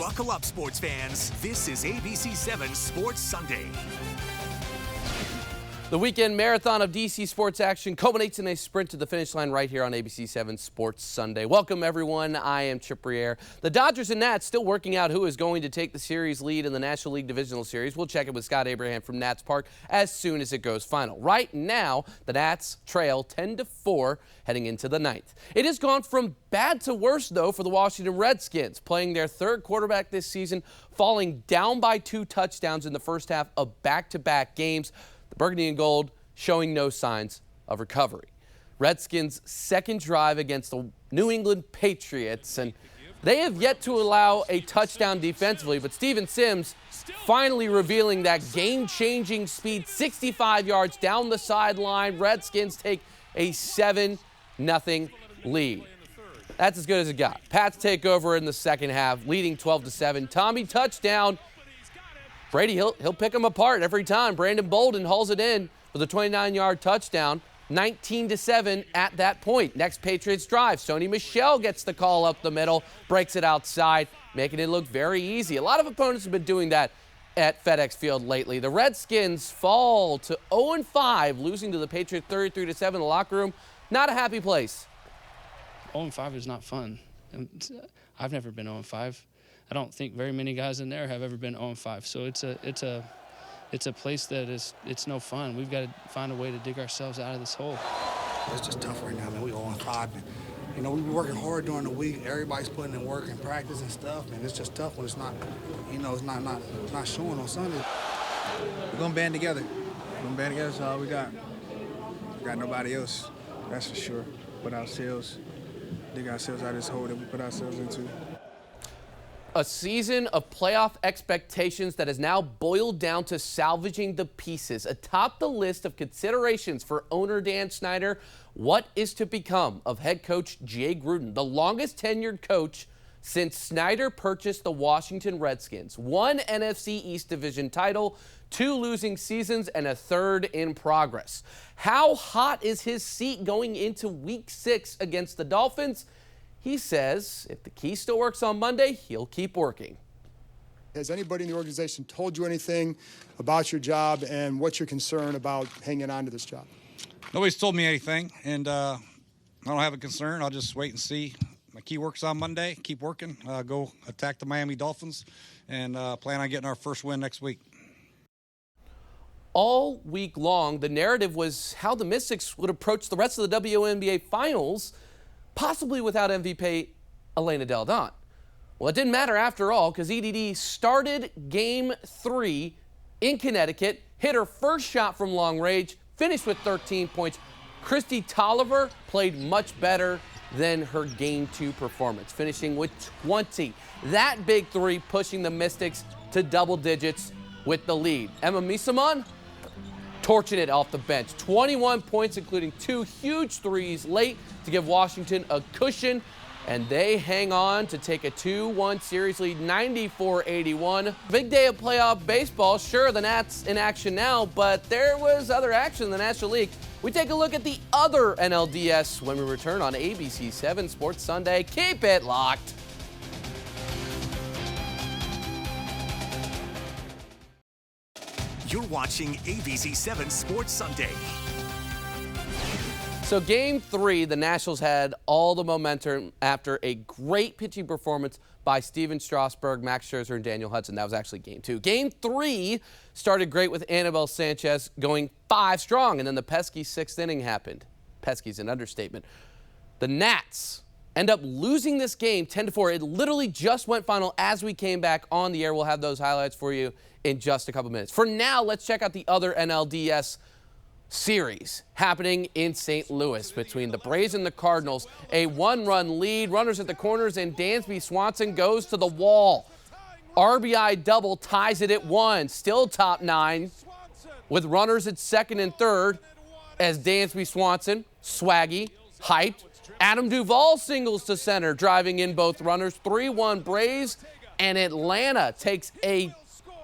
Buckle up, sports fans. This is ABC 7 Sports Sunday. The weekend marathon of DC sports action culminates in a sprint to the finish line right here on ABC 7 Sports Sunday. Welcome, everyone. I am Chip Brierre. The Dodgers and Nats still working out who is going to take the series lead in the National League Divisional Series. We'll check it with Scott Abraham from Nats Park as soon as it goes final. Right now, the Nats trail 10-4 heading into the ninth. It has gone from bad to worse, though, for the Washington Redskins, playing their third quarterback this season, falling down by 2 touchdowns in the first half of back-to-back games. The Burgundy and Gold showing no signs of recovery. Redskins' second drive against the New England Patriots, and they have yet to allow a touchdown defensively, but Steven Sims finally revealing that game-changing speed, 65 yards down the sideline. Redskins take a 7-0 lead. That's as good as it got. Pats take over in the second half, leading 12-7. Tommy touchdown. Brady, he'll pick them apart every time. Brandon Bolden hauls it in with a 29-yard touchdown, 19-7 at that point. Next Patriots drive. Sony Michel gets the call up the middle, breaks it outside, making it look very easy. A lot of opponents have been doing that at FedEx Field lately. The Redskins fall to 0-5, losing to the Patriots 33-7 in the locker room. Not a happy place. 0-5 is not fun. I've never been 0-5. I don't think very many guys in there have ever been 0-5. So it's a place that it's no fun. We've got to find a way to dig ourselves out of this hole. It's just tough right now, man. We 0-5. And, we've been working hard during the week. Everybody's putting in work and practice and stuff, and it's just tough when it's not, it's not showing on Sunday. We're gonna band together. That's all we got. We got nobody else, that's for sure. But ourselves, dig ourselves out of this hole that we put ourselves into. A season of playoff expectations that has now boiled down to salvaging the pieces. Atop the list of considerations for owner Dan Snyder, what is to become of head coach Jay Gruden, the longest tenured coach since Snyder purchased the Washington Redskins. 1 NFC East Division title, 2 losing seasons, and a 3rd in progress. How hot is his seat going into Week 6 against the Dolphins? He says if the key still works on Monday, he'll keep working. Has anybody in the organization told you anything about your job and what you're concerned about hanging on to this job? Nobody's told me anything, and I don't have a concern. I'll just wait and see. My key works on Monday. Keep working. Go attack the Miami Dolphins, and plan on getting our first win next week. All week long, the narrative was how the Mystics would approach the rest of the WNBA Finals, possibly without MVP Elena Del Don. Well, it didn't matter after all, because EDD started Game 3 in Connecticut, hit her first shot from long range, finished with 13 points. Christy Tolliver played much better than her Game 2 performance, finishing with 20. That big 3 pushing the Mystics to double digits with the lead. Emma Misamon torching it off the bench. 21 points, including 2 huge threes late to give Washington a cushion, and they hang on to take a 2-1 series lead, 94-81. Big day of playoff baseball. Sure, the Nats in action now, but there was other action in the National League. We take a look at the other NLDS when we return on ABC 7 Sports Sunday. Keep it locked. You're watching ABC 7 Sports Sunday. So Game 3, the Nationals had all the momentum after a great pitching performance by Steven Strasburg, Max Scherzer, and Daniel Hudson. That was actually Game 2. Game 3 started great with Anibal Sanchez going 5 strong, and then the pesky 6th inning happened. Pesky's an understatement. The Nats end up losing this game 10-4. It literally just went final as we came back on the air. We'll have those highlights for you in just a couple minutes. For now, let's check out the other NLDS series happening in St. Louis between the Braves and the Cardinals. A 1-run lead, runners at the corners, and Dansby Swanson goes to the wall. RBI double ties it at 1. Still top 9 with runners at 2nd and 3rd as Dansby Swanson, swaggy, hyped. Adam Duvall singles to center, driving in both runners. 3-1 Braves, and Atlanta takes a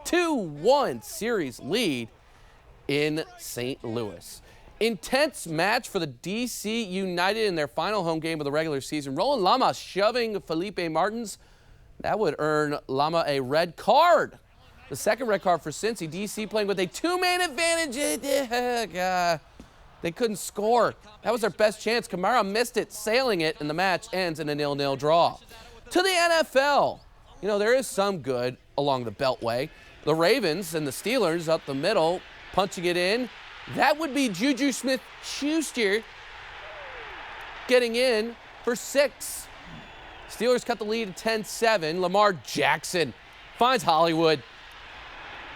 2-1 series lead in St. Louis. Intense match for the DC United in their final home game of the regular season. Roland Lamas shoving Felipe Martins That would earn Lama a red card. The second red card for Cincy. DC playing with a two-man advantage. They couldn't score. That was their best chance. Kamara missed it, sailing it, and the match ends in a 0-0 draw. To the NFL. You know, there is some good along the Beltway. The Ravens and the Steelers up the middle, punching it in. That would be Juju Smith-Schuster getting in for 6. Steelers cut the lead to 10-7. Lamar Jackson finds Hollywood.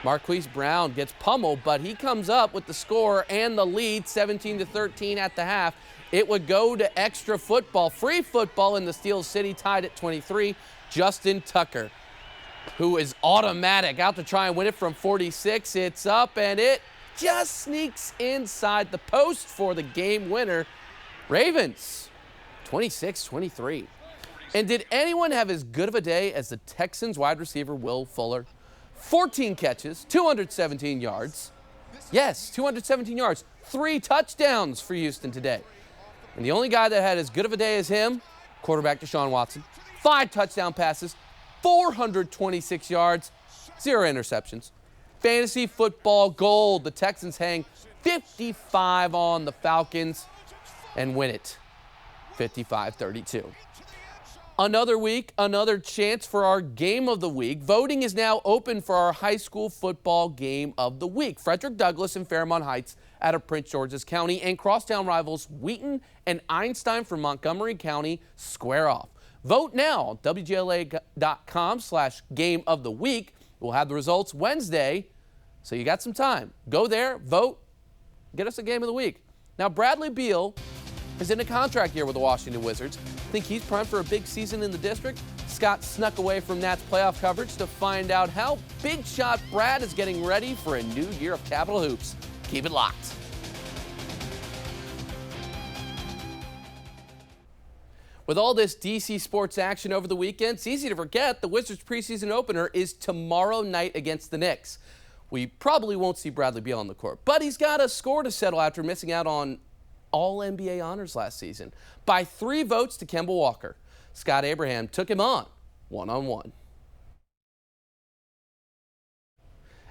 Marquise Brown gets pummeled, but he comes up with the score and the lead, 17-13 at the half. It would go to extra football, free football in the Steel City, tied at 23. Justin Tucker, who is automatic, out to try and win it from 46. It's up, and it just sneaks inside the post for the game winner. Ravens, 26-23. And did anyone have as good of a day as the Texans wide receiver Will Fuller? 14 catches, 217 yards. Yes, 217 yards. 3 touchdowns for Houston today. And the only guy that had as good of a day as him, quarterback Deshaun Watson. 5 touchdown passes, 426 yards, 0 interceptions. Fantasy football gold. The Texans hang 55 on the Falcons and win it 55-32. Another week, another chance for our game of the week. Voting is now open for our high school football game of the week. Frederick Douglass and Fairmont Heights out of Prince George's County, and crosstown rivals Wheaton and Einstein from Montgomery County square off. Vote now, WJLA.com/game of the week. We'll have the results Wednesday, so you got some time. Go there, vote, get us a game of the week. Now, Bradley Beal is in a contract year with the Washington Wizards. Think he's primed for a big season in the district? Scott snuck away from Nats playoff coverage to find out how Big Shot Brad is getting ready for a new year of Capital Hoops. Keep it locked. With all this DC sports action over the weekend, it's easy to forget the Wizards preseason opener is tomorrow night against the Knicks. We probably won't see Bradley Beal on the court, but he's got a score to settle after missing out on All-NBA honors last season. By 3 votes to Kemba Walker, Scott Abraham took him on one-on-one.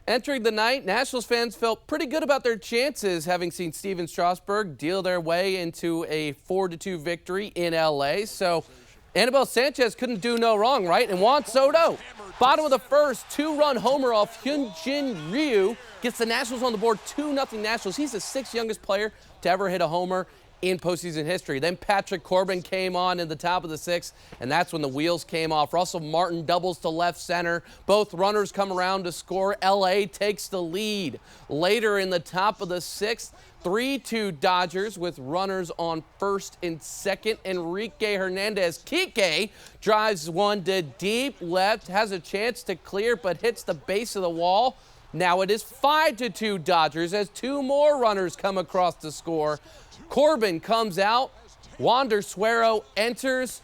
Entering the night, Nationals fans felt pretty good about their chances, having seen Steven Strasburg deal their way into a 4-2 victory in L.A. So Anibal Sanchez couldn't do no wrong, right? And Juan Soto, bottom of the first, 2-run homer off Hyunjin Ryu, gets the Nationals on the board, 2-0 Nationals. He's the 6th youngest player to ever hit a homer in postseason history. Then Patrick Corbin came on in the top of the 6th, and that's when the wheels came off. Russell Martin doubles to left center. Both runners come around to score. L.A. takes the lead. Later in the top of the 6th, 3-2 Dodgers with runners on first and second. Enrique Hernandez-Kike drives one to deep left, has a chance to clear, but hits the base of the wall. Now it is 5-2 Dodgers as 2 more runners come across to score. Corbin comes out, Wander Suero enters,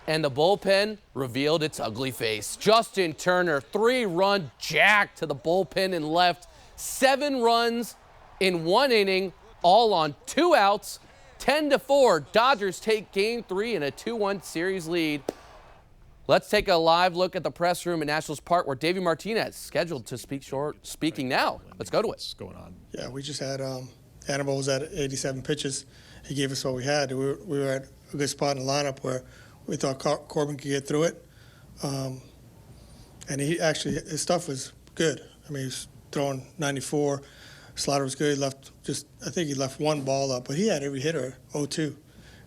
and the bullpen revealed its ugly face. Justin Turner, 3-run jack to the bullpen and left. 7 runs in 1 inning, all on 2 outs. 10-4, Dodgers take Game 3 in a 2-1 series lead. Let's take a live look at the press room at Nationals Park, where Davey Martinez is scheduled to speaking now. Let's go to it. What's going on? Yeah, we just had Anibal was at 87 pitches. He gave us what we had. We were at a good spot in the lineup where we thought Corbin could get through it. And he actually, his stuff was good. I mean, he was throwing 94. Slider was good. He left I think he left 1 ball up, but he had every hitter 0-2.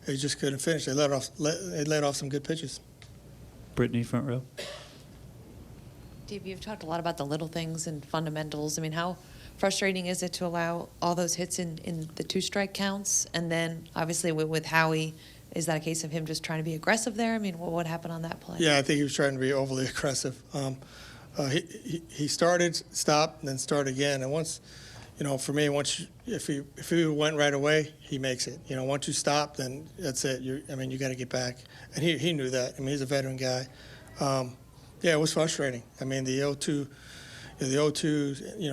He just couldn't finish. They let off some good pitches. Brittany, front row. Dave, you've talked a lot about the little things and fundamentals. I mean, how frustrating is it to allow all those hits in the 2-strike counts? And then, obviously, with Howie, is that a case of him just trying to be aggressive there? I mean, what happened on that play? Yeah, I think he was trying to be overly aggressive. He started, stopped, and then started again. And once, for me, if he went right away, he makes it. Once you stop, then that's it. You got to get back. And he knew that. I mean, he's a veteran guy. Yeah, it was frustrating. I mean, the 0-2,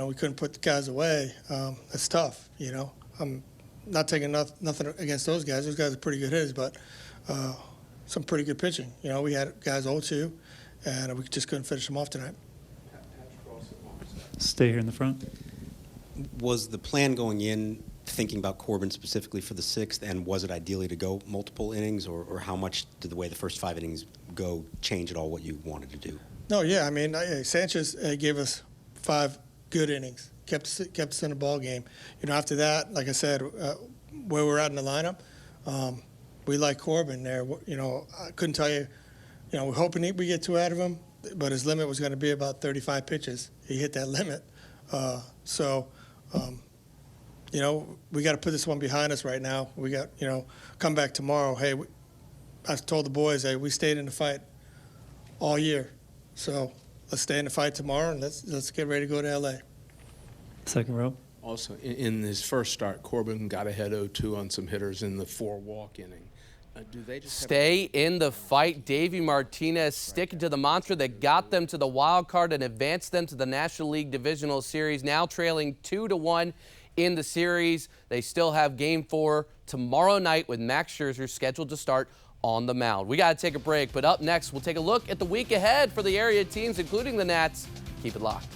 we couldn't put the guys away. That's tough, I'm not taking nothing against those guys. Those guys are pretty good hitters, but some pretty good pitching. You know, we had guys 0-2, and we just couldn't finish them off tonight. Stay here in the front. Was the plan going in thinking about Corbin specifically for the 6th, and was it ideally to go multiple innings, or how much did the way the first 5 innings go change at all what you wanted to do? No, yeah, I mean, Sanchez gave us 5 good innings, kept us in the ball game. You know, after that, like I said, where we're at in the lineup, we like Corbin there. You know, I couldn't tell you, you know, we're hoping we get 2 out of him, but his limit was going to be about 35 pitches. He hit that limit. You know, we got to put this one behind us right now. We got, you know, come back tomorrow. Hey, I told the boys, hey, we stayed in the fight all year. So let's stay in the fight tomorrow, and let's get ready to go to L.A. Second row. Also, in his first start, Corbin got ahead 0-2 on some hitters in the 4-walk inning. Do they just stay in the fight? Davey Martinez sticking to the mantra that got them to the wild card and advanced them to the National League Divisional Series, now trailing 2-1 in the series. They still have Game 4 tomorrow night with Max Scherzer scheduled to start on the mound. We got to take a break, but up next, we'll take a look at the week ahead for the area teams, including the Nats. Keep it locked.